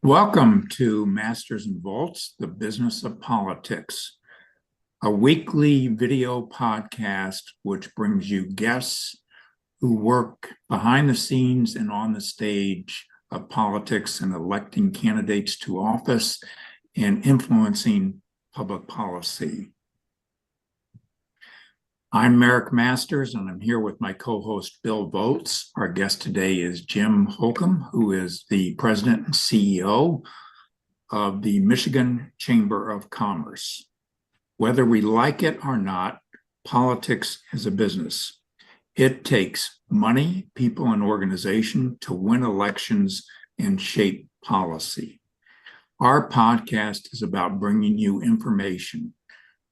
Welcome to Masters and Volz, the Business of Politics, a weekly video podcast which brings you guests who work behind the scenes and on the stage of politics and electing candidates to office and influencing public policy. I'm Merrick Masters, and I'm here with my co-host, Bill Volz. Our guest today is Jim Holcomb, who is the president and CEO of the Michigan Chamber of Commerce. Whether we like it or not, politics is a business. It takes money, people, and organization to win elections and shape policy. Our podcast is about bringing you information.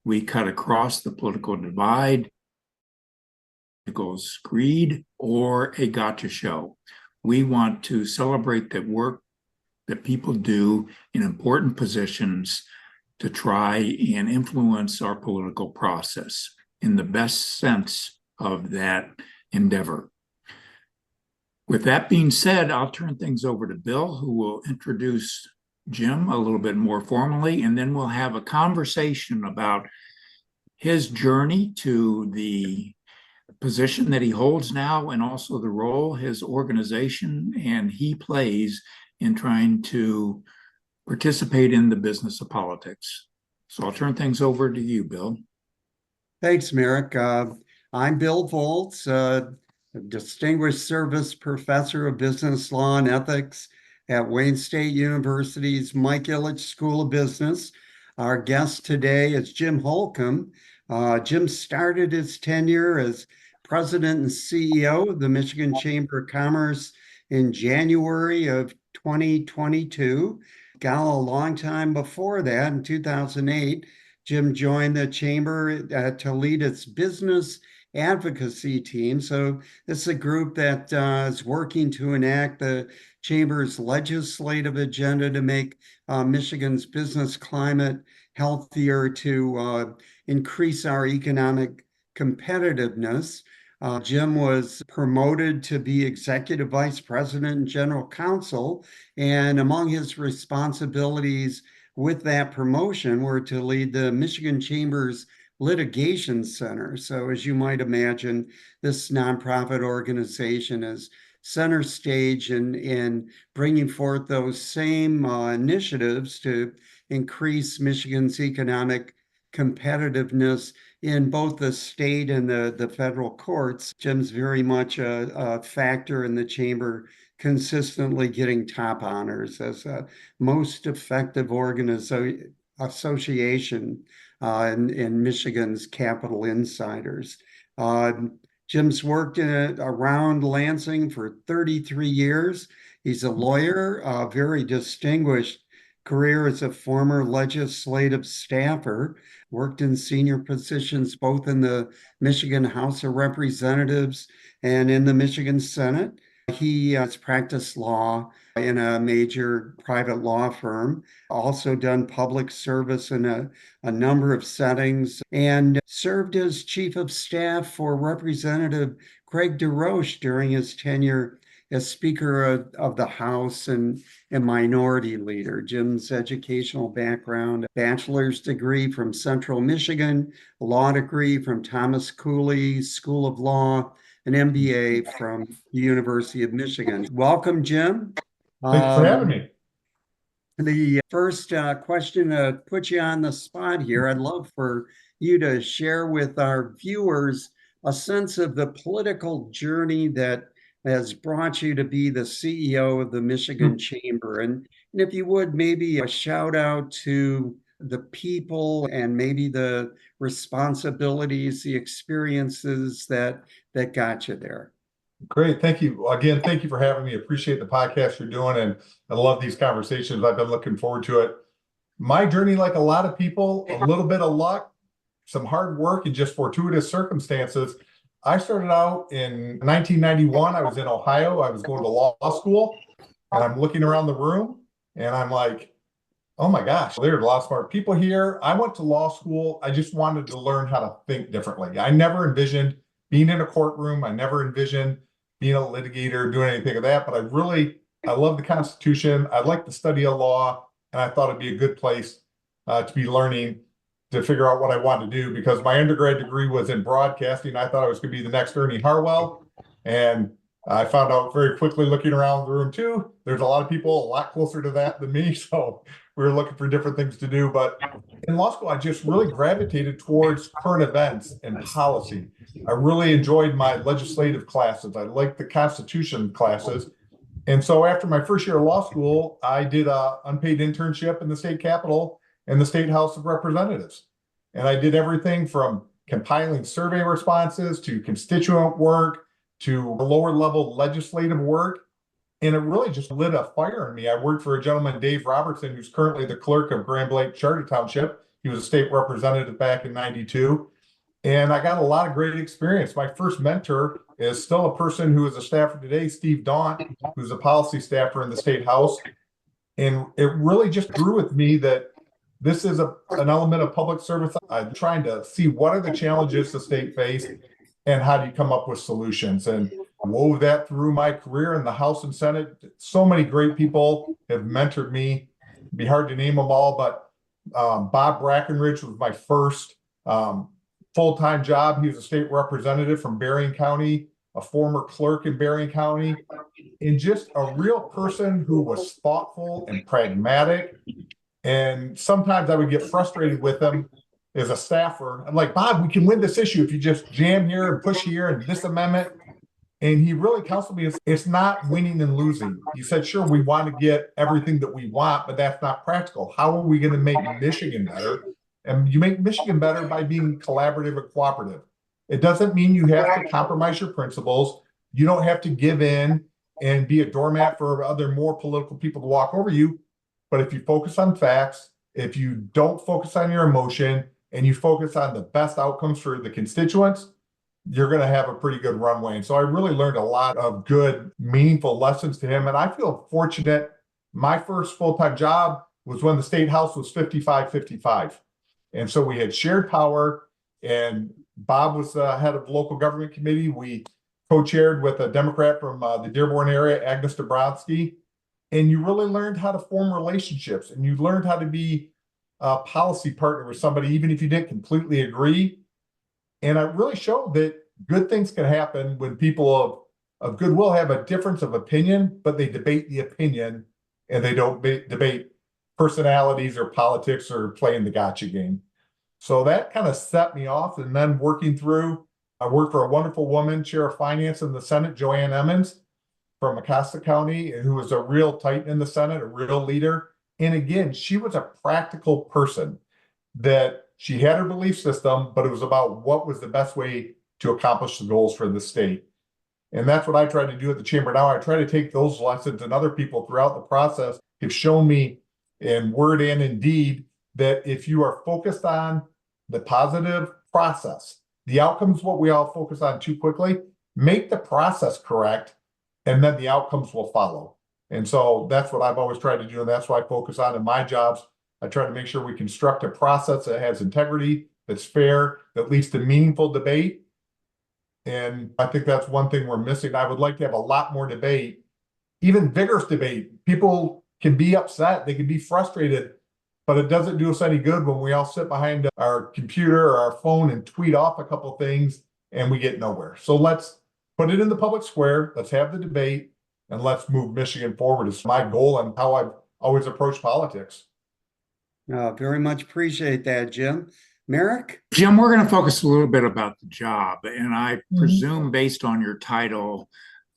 We cut across the political divide, greed, or a gotcha show. We want to celebrate the work that people do in important positions to try and influence our political process in the best sense of that endeavor. With that being said, I'll turn things over to Bill, who will introduce Jim a little bit more formally, and then we'll have a conversation about his journey to the position that he holds now and also the role his organization and he plays in trying to participate in the business of politics. So I'll turn things over to you, Bill. Thanks, Merrick. I'm Bill Volz, a distinguished service professor of business law and ethics at Wayne State University's Mike Ilitch School of Business. Our guest today is Jim Holcomb. Jim started his tenure as president and CEO of the Michigan Chamber of Commerce in January of 2022. Got a long time before that, in 2008, Jim joined the chamber to lead its business advocacy team. So this is a group that is working to enact the chamber's legislative agenda to make Michigan's business climate healthier, to increase our economic competitiveness. Jim was promoted to be executive vice president and general counsel, and among his responsibilities with that promotion were to lead the Michigan Chamber's Litigation Center. So as you might imagine, this nonprofit organization is center stage in bringing forth those same initiatives to increase Michigan's economic competitiveness in both the state and the federal courts. Jim's very much a factor in the chamber, consistently getting top honors as a most effective association in Michigan's Capital Insiders. Jim's worked around Lansing for 33 years. He's a lawyer, a very distinguished career as a former legislative staffer, worked in senior positions both in the Michigan House of Representatives and in the Michigan Senate. He has practiced law in a major private law firm, also done public service in a number of settings, and served as chief of staff for Representative Craig DeRoche during his tenure as Speaker of the House and Minority Leader. Jim's educational background: bachelor's degree from Central Michigan, a law degree from Thomas Cooley School of Law, an MBA from the University of Michigan. Welcome, Jim. Thanks for having me. The first question to put you on the spot here, I'd love for you to share with our viewers a sense of the political journey that has brought you to be the CEO of the Michigan Chamber. And if you would, maybe a shout out to the people and maybe the responsibilities, the experiences that got you there. Great. Thank you. Again, thank you for having me. Appreciate the podcast you're doing, and I love these conversations. I've been looking forward to it. My journey, like a lot of people, a little bit of luck, some hard work, and just fortuitous circumstances. I started out in 1991. I was in Ohio. I was going to law school, and I'm looking around the room, and I'm like, oh my gosh, there are a lot of smart people here. I went to law school. I just wanted to learn how to think differently. I never envisioned being in a courtroom. I never envisioned being a litigator, doing anything of that, but I love the Constitution. I like the study of law, and I thought it'd be a good place to be learning to figure out what I wanted to do, because my undergrad degree was in broadcasting. I thought I was going to be the next Ernie Harwell. And I found out very quickly, looking around the room too, there's a lot of people a lot closer to that than me. So we were looking for different things to do. But in law school, I just really gravitated towards current events and policy. I really enjoyed my legislative classes. I liked the Constitution classes. And so after my first year of law school, I did an unpaid internship in the state capitol and the state House of Representatives. And I did everything from compiling survey responses to constituent work to lower level legislative work. And it really just lit a fire in me. I worked for a gentleman, Dave Robertson, who's currently the clerk of Grand Blanc Charter Township. He was a state representative back in '92. And I got a lot of great experience. My first mentor is still a person who is a staffer today, Steve Daunt, who's a policy staffer in the state house. And it really just grew with me that this is an element of public service. I'm trying to see what are the challenges the state face and how do you come up with solutions, and wove that through my career in the House and Senate. So many great people have mentored me. It'd be hard to name them all, but Bob Brackenridge was my first full-time job. He was a state representative from Berrien County, a former clerk in Berrien County, and just a real person who was thoughtful and pragmatic. And sometimes I would get frustrated with him as a staffer. I'm like, Bob, we can win this issue if you just jam here and push here and this amendment. And he really counseled me. It's not winning and losing. He said, sure, we want to get everything that we want, but that's not practical. How are we going to make Michigan better? And you make Michigan better by being collaborative and cooperative. It doesn't mean you have to compromise your principles. You don't have to give in and be a doormat for other more political people to walk over you. But if you focus on facts, if you don't focus on your emotion, and you focus on the best outcomes for the constituents, you're going to have a pretty good runway. And so I really learned a lot of good, meaningful lessons to him. And I feel fortunate. My first full-time job was when the state house was 55-55. And so we had shared power, and Bob was the head of local government committee. We co-chaired with a Democrat from the Dearborn area, Agnes Dabrowski. And you really learned how to form relationships, and you learned how to be a policy partner with somebody, even if you didn't completely agree. And it really showed that good things can happen when people of goodwill have a difference of opinion, but they debate the opinion and they don't debate personalities or politics or playing the gotcha game. So that kind of set me off. And then I worked for a wonderful woman, chair of finance in the Senate, Joanne Emmons from Acosta County, who was a real titan in the Senate, a real leader. And again, she was a practical person, that she had her belief system, but it was about what was the best way to accomplish the goals for the state. And that's what I try to do at the chamber now. I try to take those lessons, and other people throughout the process have shown me in word and in deed that if you are focused on the positive process, the outcomes, what we all focus on too quickly, make the process correct, and then the outcomes will follow. And so that's what I've always tried to do. And that's what I focus on in my jobs. I try to make sure we construct a process that has integrity, that's fair, that leads to meaningful debate. And I think that's one thing we're missing. I would like to have a lot more debate, even vigorous debate. People can be upset, they can be frustrated, but it doesn't do us any good when we all sit behind our computer or our phone and tweet off a couple things and we get nowhere. So let's put it in the public square. Let's have the debate, and let's move Michigan forward. It's my goal and how I've always approached politics. Very much appreciate that, Jim. Merrick? Jim, we're going to focus a little bit about the job. And I presume, based on your title,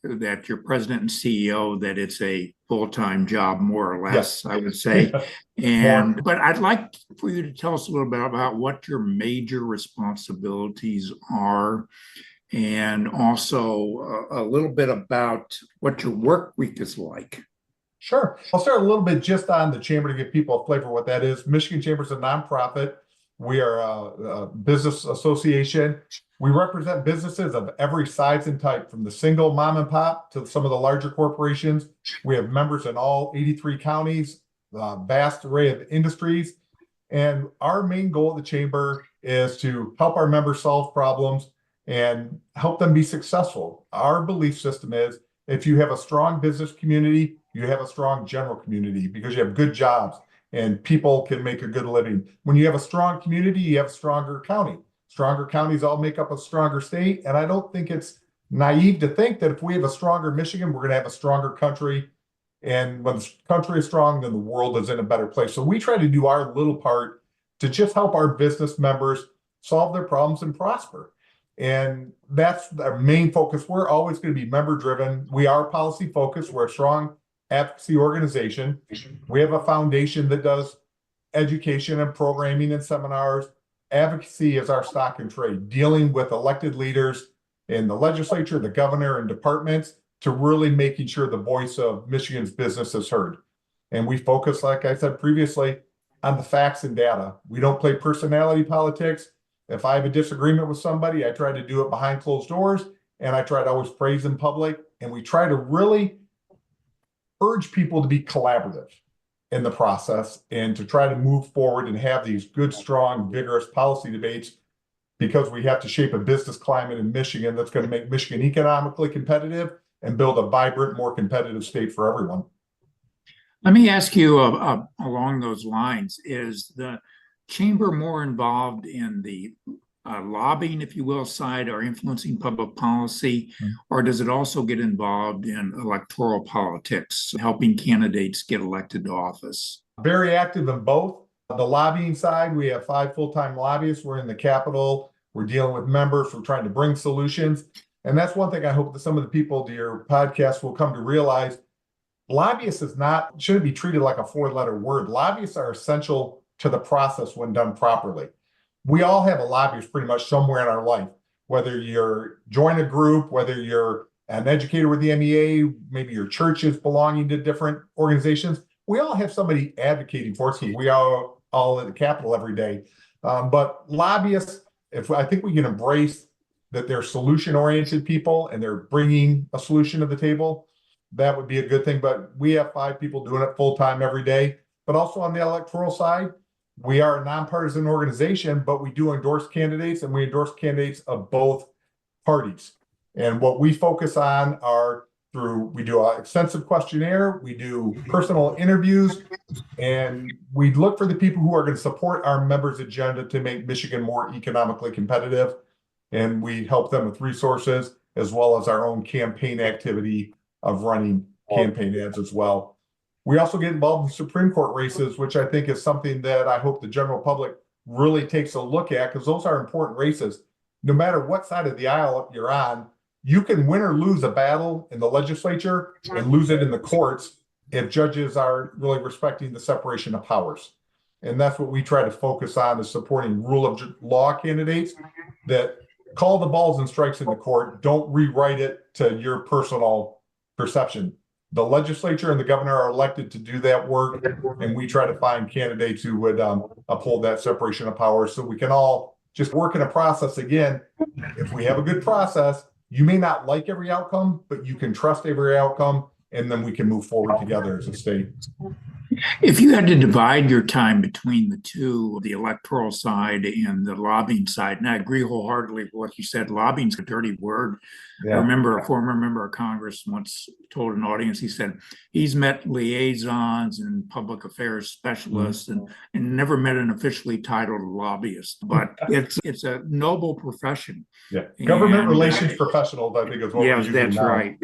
that you're president and CEO, that it's a full-time job, more or less, yes. I would say. But I'd like for you to tell us a little bit about what your major responsibilities are, and also a little bit about what your work week is like. Sure. I'll start a little bit just on the chamber to give people a flavor of what that is. Michigan Chamber is a nonprofit. We are a business association. We represent businesses of every size and type, from the single mom and pop to some of the larger corporations. We have members in all 83 counties, a vast array of industries. And our main goal at the chamber is to help our members solve problems and help them be successful. Our belief system is, if you have a strong business community, you have a strong general community because you have good jobs and people can make a good living. When you have a strong community, you have a stronger county. Stronger counties all make up a stronger state. And I don't think it's naive to think that if we have a stronger Michigan, we're going to have a stronger country. And when the country is strong, then the world is in a better place. So we try to do our little part to just help our business members solve their problems and prosper. And that's our main focus. We're always going to be member driven. We are policy focused. We're a strong advocacy organization. We have a foundation that does education and programming and seminars. Advocacy is our stock and trade, dealing with elected leaders in the legislature, the governor, and departments to really making sure the voice of Michigan's business is heard. And we focus, like I said previously, on the facts and data. We don't play personality politics. If I have a disagreement with somebody, I try to do it behind closed doors, and I try to always praise in public. And we try to really urge people to be collaborative in the process and to try to move forward and have these good, strong, vigorous policy debates, because we have to shape a business climate in Michigan that's going to make Michigan economically competitive and build a vibrant, more competitive state for everyone. Let me ask you along those lines, is the chamber more involved in the lobbying, if you will, side or influencing public policy, or does it also get involved in electoral politics, helping candidates get elected to office? Very active in both. The lobbying side, we have 5 full-time lobbyists. We're in the Capitol. We're dealing with members. We're trying to bring solutions. And that's one thing I hope that some of the people to your podcast will come to realize. Lobbyists shouldn't be treated like a 4-letter word. Lobbyists are essential to the process when done properly. We all have a lobbyist pretty much somewhere in our life, whether you're join a group, whether you're an educator with the MEA, maybe your church is belonging to different organizations. We all have somebody advocating for us. We are all at the Capitol every day. But lobbyists, I think we can embrace that they're solution-oriented people and they're bringing a solution to the table, that would be a good thing. But we have 5 people doing it full-time every day. But also on the electoral side, we are a nonpartisan organization, but we do endorse candidates, and we endorse candidates of both parties. And what we focus on we do an extensive questionnaire, we do personal interviews, and we look for the people who are going to support our members' agenda to make Michigan more economically competitive. And we help them with resources as well as our own campaign activity of running campaign ads as well. We also get involved in Supreme Court races, which I think is something that I hope the general public really takes a look at, because those are important races. No matter what side of the aisle you're on, you can win or lose a battle in the legislature and lose it in the courts if judges are really respecting the separation of powers. And that's what we try to focus on, is supporting rule of law candidates that call the balls and strikes in the court. Don't rewrite it to your personal perception. The legislature and the governor are elected to do that work, and we try to find candidates who would uphold that separation of powers, so we can all just work in a process. Again, if we have a good process, you may not like every outcome, but you can trust every outcome, and then we can move forward together as a state. If you had to divide your time between the two, the electoral side and the lobbying side, and I agree wholeheartedly with what you said, lobbying's a dirty word. Yeah. I remember a former member of Congress once told an audience, he said he's met liaisons and public affairs specialists and never met an officially titled lobbyist, but it's a noble profession. Yeah, government relations professionals, I think is what we're using that's now. right.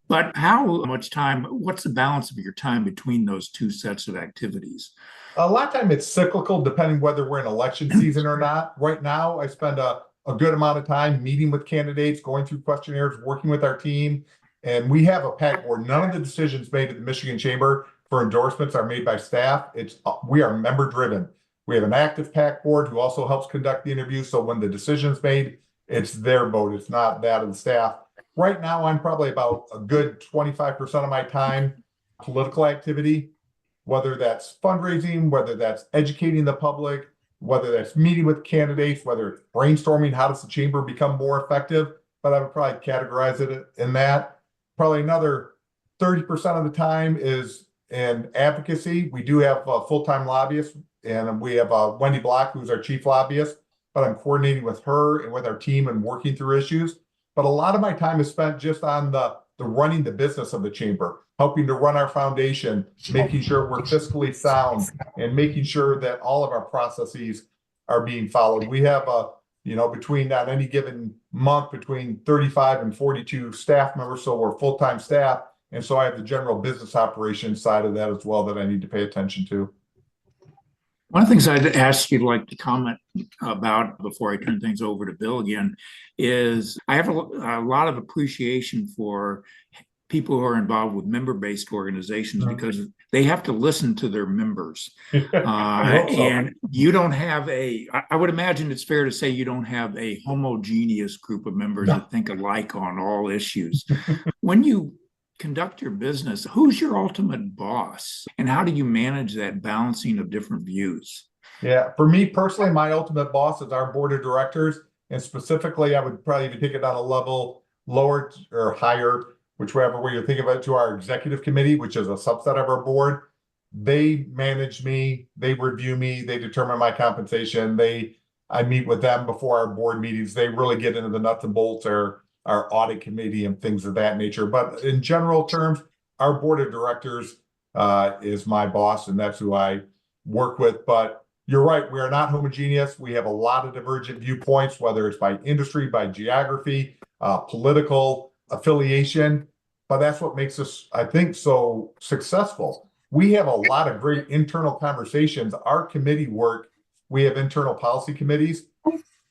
But how much time, what's the balance of your time between those two sets of activities? A lot of time it's cyclical, depending whether we're in election season or not. Right now, I spend a good amount of time meeting with candidates, going through questionnaires, working with our team. And we have a PAC board. None of the decisions made at the Michigan Chamber for endorsements are made by staff. We are member driven. We have an active PAC board who also helps conduct the interviews. So when the decision's made, it's their vote. It's not that of the staff. Right now, I'm probably about a good 25% of my time political activity, whether that's fundraising, whether that's educating the public, whether that's meeting with candidates, whether it's brainstorming, how does the chamber become more effective? But I would probably categorize it in that. Probably another 30% of the time is in advocacy. We do have full-time lobbyists, and we have Wendy Block, who's our chief lobbyist, but I'm coordinating with her and with our team and working through issues. But a lot of my time is spent just on the the running the business of the chamber, helping to run our foundation, making sure we're fiscally sound, and making sure that all of our processes are being followed. We have between on any given month, between 35 and 42 staff members. So we're full-time staff. And so I have the general business operations side of that as well that I need to pay attention to. One of the things I'd ask you to like to comment about before I turn things over to Bill again is I have a lot of appreciation for people who are involved with member-based organizations because they have to listen to their members. And you don't have I would imagine it's fair to say you don't have a homogeneous group of members that think alike on all issues. When you conduct your business, who's your ultimate boss and how do you manage that balancing of different views? Yeah, for me personally, my ultimate boss is our board of directors. And specifically, I would probably even take it down a level lower or higher, whichever way you're thinking about it, to our executive committee, which is a subset of our board. They manage me, they review me, they determine my compensation. I meet with them before our board meetings. They really get into the nuts and bolts, our audit committee and things of that nature. But in general terms, our board of directors is my boss, and that's who I work with. But you're right, we are not homogeneous. We have a lot of divergent viewpoints, whether it's by industry, by geography, political affiliation. But that's what makes us, I think, so successful. We have a lot of great internal conversations. Our committee work, we have internal policy committees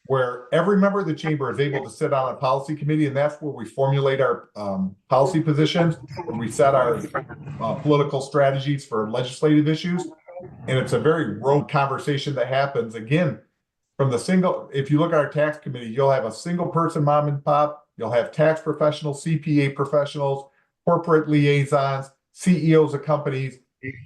where every member of the chamber is able to sit on a policy committee, and that's where we formulate our policy positions, where we set our political strategies for legislative issues. And it's a very rote conversation that happens, again, from if you look at our tax committee, you'll have a single person mom and pop, you'll have tax professionals, CPA professionals, corporate liaisons, CEOs of companies,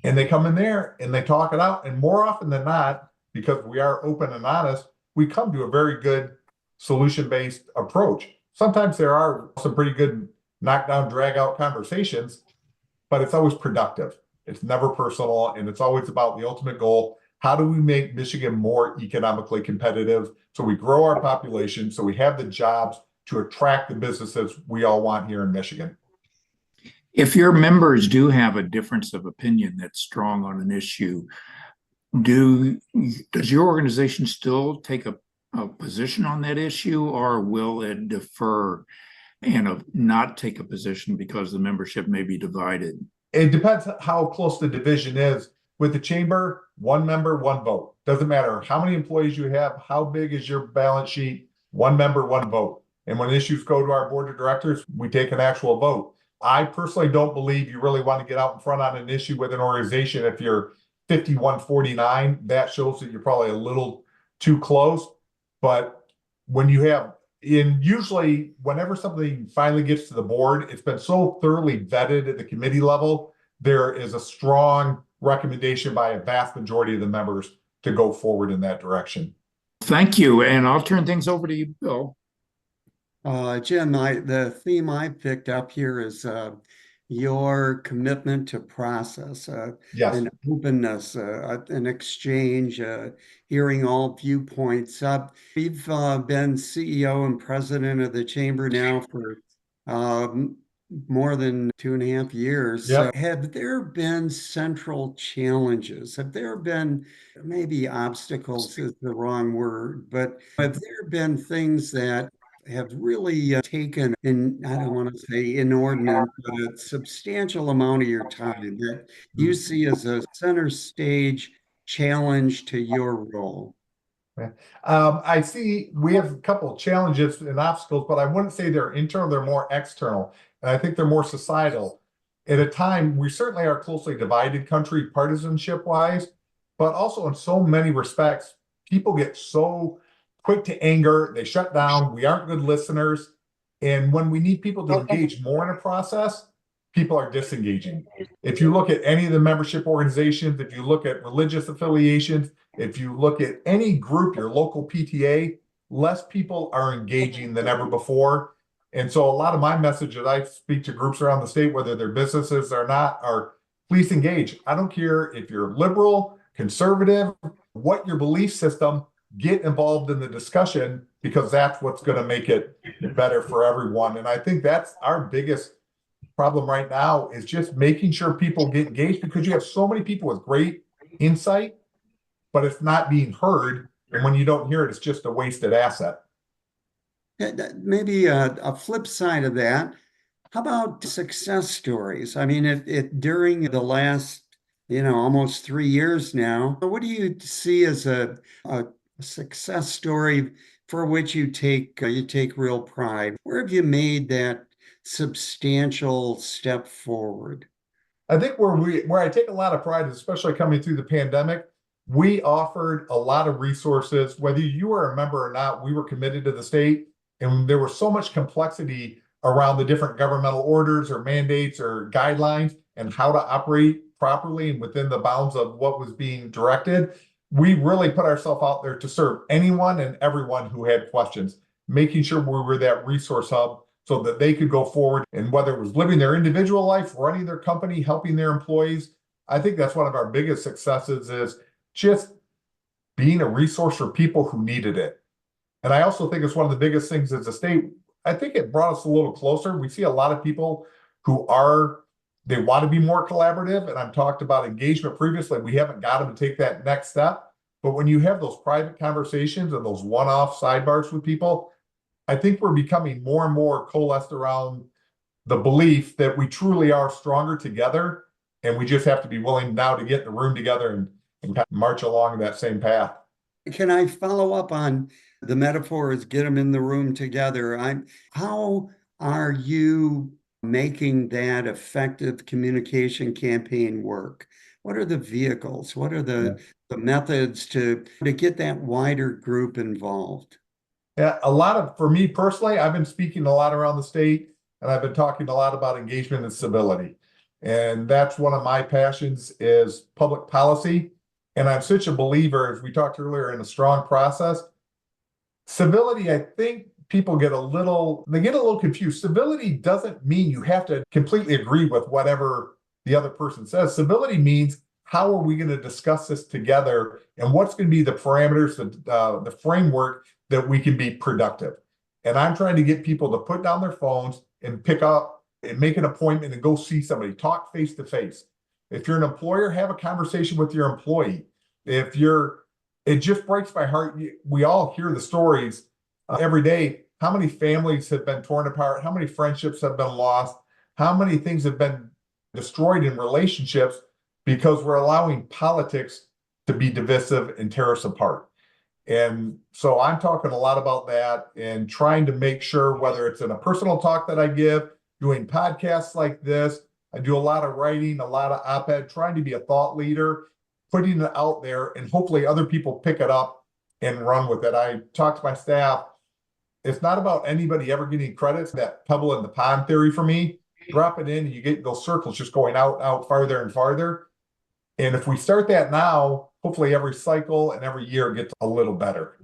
and they come in there and they talk it out. And more often than not, because we are open and honest, we come to a very good solution-based approach. Sometimes there are some pretty good knockdown, drag-out conversations, but it's always productive. It's never personal, and it's always about the ultimate goal. How do we make Michigan more economically competitive so we grow our population, so we have the jobs to attract the businesses we all want here in Michigan? If your members do have a difference of opinion that's strong on an issue, does your organization still take a position on that issue, or will it defer and not take a position because the membership may be divided? It depends how close the division is. With the chamber, one member, one vote. Doesn't matter how many employees you have, how big is your balance sheet, one member, one vote. And when issues go to our board of directors, we take an actual vote. I personally don't believe you really want to get out in front on an issue with an organization if you're 51-49. That shows that you're probably a little too close. But when you have, usually whenever something finally gets to the board, it's been so thoroughly vetted at the committee level, there is a strong recommendation by a vast majority of the members to go forward in that direction. Thank you. And I'll turn things over to you, Bill. Jim, the theme I picked up here is your commitment to process, Yes. and openness, an exchange, hearing all viewpoints. We've been CEO and president of the chamber now for more than 2.5 years. Yep. Have there been central challenges? Have there been, maybe obstacles is the wrong word, but have there been things that have really taken, and I don't want to say inordinate, but a substantial amount of your time that you see as a center stage challenge to your role? I see we have a couple of challenges and obstacles, but I wouldn't say they're internal, they're more external. And I think they're more societal. At a time, we certainly are a closely divided country, partisanship wise, but also in so many respects, people get so quick to anger, they shut down, we aren't good listeners. And when we need people to engage more in a process, people are disengaging. If you look at any of the membership organizations, if you look at religious affiliations, if you look at any group, your local PTA, less people are engaging than ever before. And so a lot of my message that I speak to groups around the state, whether they're businesses or not, are please engage. I don't care if you're liberal, conservative, what your belief system, get involved in the discussion, because that's what's going to make it better for everyone. And I think that's our biggest problem right now is just making sure people get engaged, because you have so many people with great insight, but it's not being heard. And when you don't hear it, it's just a wasted asset. Maybe a flip side of that. How about success stories? I mean, if during the last, almost 3 years now, what do you see as a success story for which you take real pride? Where have you made that substantial step forward? I think where I take a lot of pride, especially coming through the pandemic, we offered a lot of resources. Whether you were a member or not, we were committed to the state, and there was so much complexity around the different governmental orders or mandates or guidelines and how to operate properly and within the bounds of what was being directed. We really put ourselves out there to serve anyone and everyone who had questions, making sure we were that resource hub so that they could go forward. And whether it was living their individual life, running their company, helping their employees, I think that's one of our biggest successes, is just being a resource for people who needed it. And I also think it's one of the biggest things as a state. I think it brought us a little closer. We see a lot of people who they want to be more collaborative. And I've talked about engagement previously. We haven't got them to take that next step. But when you have those private conversations and those one-off sidebars with people, I think we're becoming more and more coalesced around the belief that we truly are stronger together. And we just have to be willing now to get in the room together and march along that same path. Can I follow up on the metaphor is get them in the room together? How are you making that effective communication campaign work? What are the vehicles? What are the methods to get that wider group involved? Yeah, for me personally, I've been speaking a lot around the state, and I've been talking a lot about engagement and civility. And that's one of my passions, is public policy. And I'm such a believer, as we talked earlier, in a strong process. Civility, I think people get a little confused. Civility doesn't mean you have to completely agree with whatever the other person says. Civility means, how are we going to discuss this together, and what's going to be the parameters, the framework that we can be productive. And I'm trying to get people to put down their phones and pick up and make an appointment and go see somebody, talk face to face. If you're an employer, have a conversation with your employee. It just breaks my heart. We all hear the stories every day. How many families have been torn apart? How many friendships have been lost? How many things have been destroyed in relationships because we're allowing politics to be divisive and tear us apart? And so I'm talking a lot about that and trying to make sure, whether it's in a personal talk that I give, doing podcasts like this, I do a lot of writing, a lot of op-ed, trying to be a thought leader, putting it out there, and hopefully other people pick it up and run with it. I talk to my staff. It's not about anybody ever getting credits, that pebble in the pond theory for me. Drop it in and you get those circles just going out farther and farther. And if we start that now, hopefully every cycle and every year gets a little better.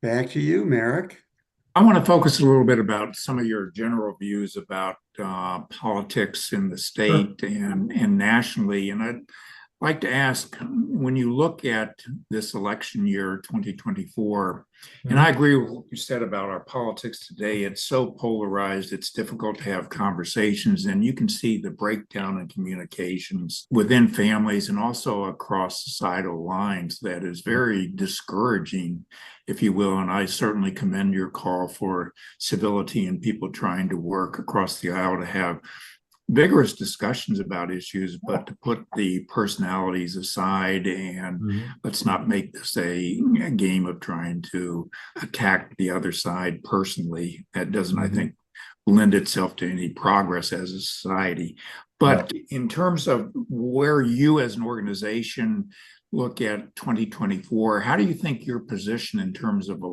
Back to you, Merrick. I want to focus a little bit about some of your general views about politics in the state and nationally. And I'd like to ask, when you look at this election year, 2024, and I agree with what you said about our politics today. It's so polarized, it's difficult to have conversations, and you can see the breakdown in communications within families and also across societal lines that is very discouraging, if you will. And I certainly commend your call for civility and people trying to work across the aisle to have vigorous discussions about issues, but to put the personalities aside and let's not make this a game of trying to attack the other side personally. That doesn't, I think, lend itself to any progress as a society. But in terms of where you as an organization look at 2024, how do you think your position in terms of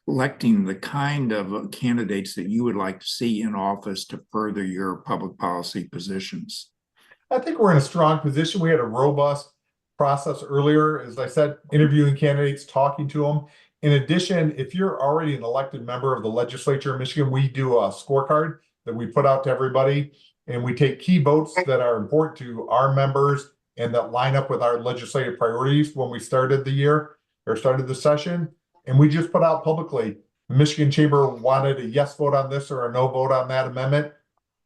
electing the kind of candidates that you would like to see in office to further your public policy positions? I think we're in a strong position. We had a robust process earlier, as I said, interviewing candidates, talking to them. In addition, if you're already an elected member of the legislature in Michigan, we do a scorecard that we put out to everybody, and we take key votes that are important to our members and that line up with our legislative priorities when we started the year or started the session. And we just put out publicly, the Michigan Chamber wanted a yes vote on this or a no vote on that amendment.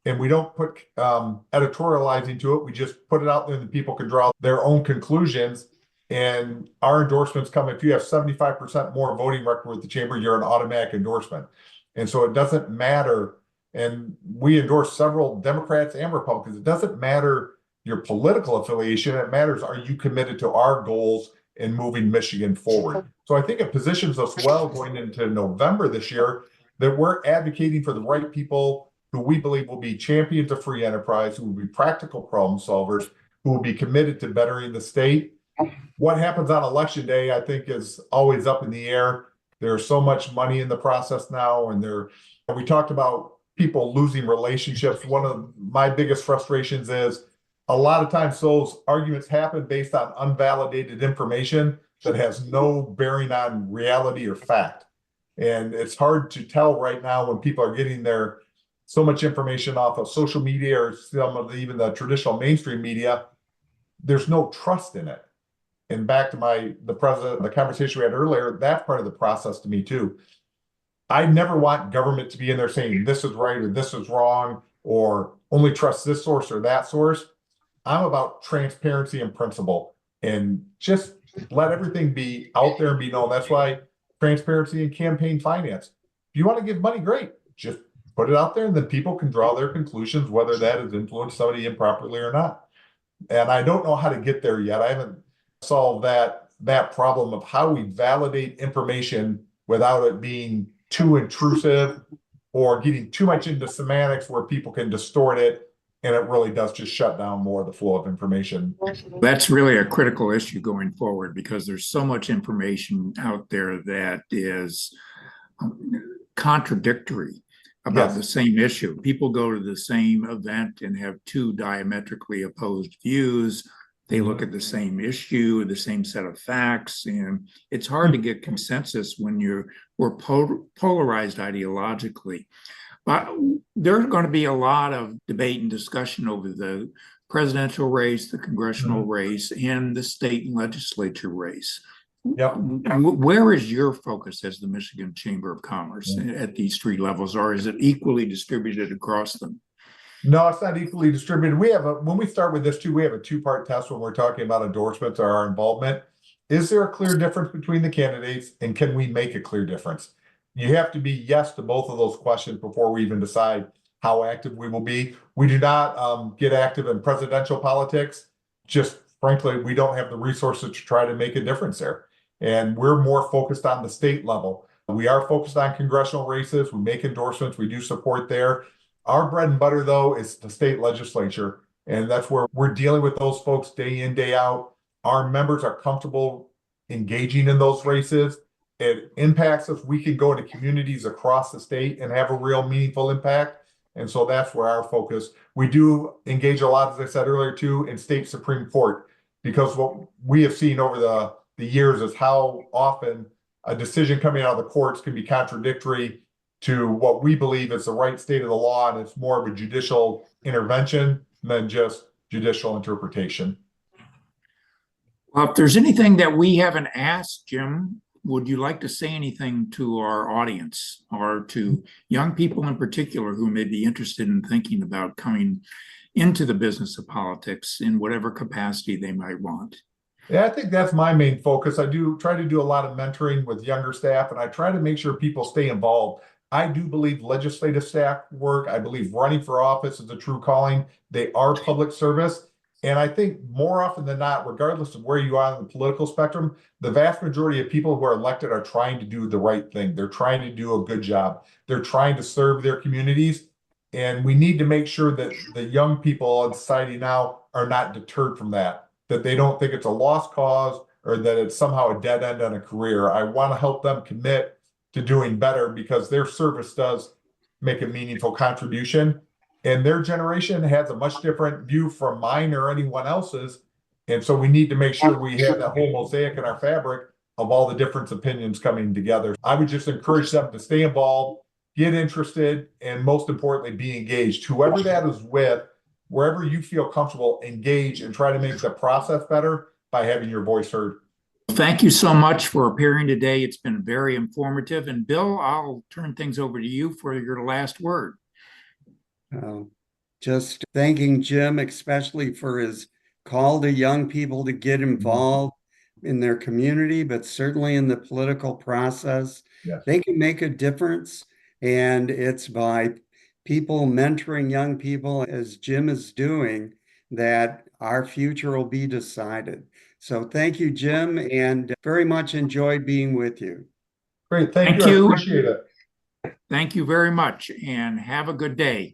and we don't put editorializing to it. We just put it out there and people can draw their own conclusions. And our endorsements come if you have 75% more voting record with the chamber, you're an automatic endorsement. And so it doesn't matter. And we endorse several Democrats and Republicans. It doesn't matter your political affiliation. It matters, are you committed to our goals in moving Michigan forward? So I think it positions us well going into November this year that we're advocating for the right people who we believe will be champions of free enterprise, who will be practical problem solvers, who will be committed to bettering the state. What happens on election day, I think, is always up in the air. There's so much money in the process now, and we talked about people losing relationships. One of my biggest frustrations is a lot of times those arguments happen based on unvalidated information that has no bearing on reality or fact. And it's hard to tell right now when people are getting their so much information off of social media or some of even the traditional mainstream media. There's no trust in it. And back to the conversation we had earlier, that's part of the process to me too. I never want government to be in there saying this is right or this is wrong or only trust this source or that source. I'm about transparency and principle and just let everything be out there and be known. That's why transparency and campaign finance. If you want to give money, great. Just put it out there and then people can draw their conclusions, whether that has influenced somebody improperly or not. And I don't know how to get there yet. I haven't solved that problem of how we validate information without it being too intrusive or getting too much into semantics where people can distort it. And it really does just shut down more of the flow of information. That's really a critical issue going forward because there's so much information out there that is contradictory about the same issue. People go to the same event and have two diametrically opposed views. They look at the same issue, the same set of facts, and it's hard to get consensus when we're polarized ideologically. But there's going to be a lot of debate and discussion over the presidential race, the congressional race, and the state and legislature race. Yep. Where is your focus as the Michigan Chamber of Commerce at these three levels, or is it equally distributed across them? No, it's not equally distributed. When we start with this too, we have a two-part test when we're talking about endorsements or our involvement. Is there a clear difference between the candidates, and can we make a clear difference? You have to be yes to both of those questions before we even decide how active we will be. We do not get active in presidential politics. Just frankly, we don't have the resources to try to make a difference there. And we're more focused on the state level. We are focused on congressional races. We make endorsements. We do support there. Our bread and butter, though, is the state legislature. And that's where we're dealing with those folks day in, day out. Our members are comfortable engaging in those races. It impacts us. We can go into communities across the state and have a real meaningful impact. And so that's where our focus. We do engage a lot, as I said earlier, too, in state Supreme Court, because what we have seen over the years is how often a decision coming out of the courts can be contradictory to what we believe is the right state of the law, and it's more of a judicial intervention than just judicial interpretation. Well, if there's anything that we haven't asked, Jim, would you like to say anything to our audience or to young people in particular who may be interested in thinking about coming into the business of politics in whatever capacity they might want? Yeah, I think that's my main focus. I do try to do a lot of mentoring with younger staff, and I try to make sure people stay involved. I do believe legislative staff work. I believe running for office is a true calling. They are public service. And I think more often than not, regardless of where you are on the political spectrum, the vast majority of people who are elected are trying to do the right thing. They're trying to do a good job. They're trying to serve their communities. And we need to make sure that the young people in society now are not deterred from that they don't think it's a lost cause or that it's somehow a dead end on a career. I want to help them commit to doing better because their service does make a meaningful contribution. And their generation has a much different view from mine or anyone else's. And so we need to make sure we have that whole mosaic in our fabric of all the different opinions coming together. I would just encourage them to stay involved, get interested, and most importantly, be engaged. Whoever that is with, wherever you feel comfortable, engage and try to make the process better by having your voice heard. Thank you so much for appearing today. It's been very informative. And Bill, I'll turn things over to you for your last word. just thanking Jim, especially for his call to young people to get involved in their community, but certainly in the political process. Yes. They can make a difference, and it's by people mentoring young people, as Jim is doing, that our future will be decided. So thank you, Jim, and very much enjoyed being with you. Great. Thank Thank you. I you. appreciate it. Thank you very much and have a good day.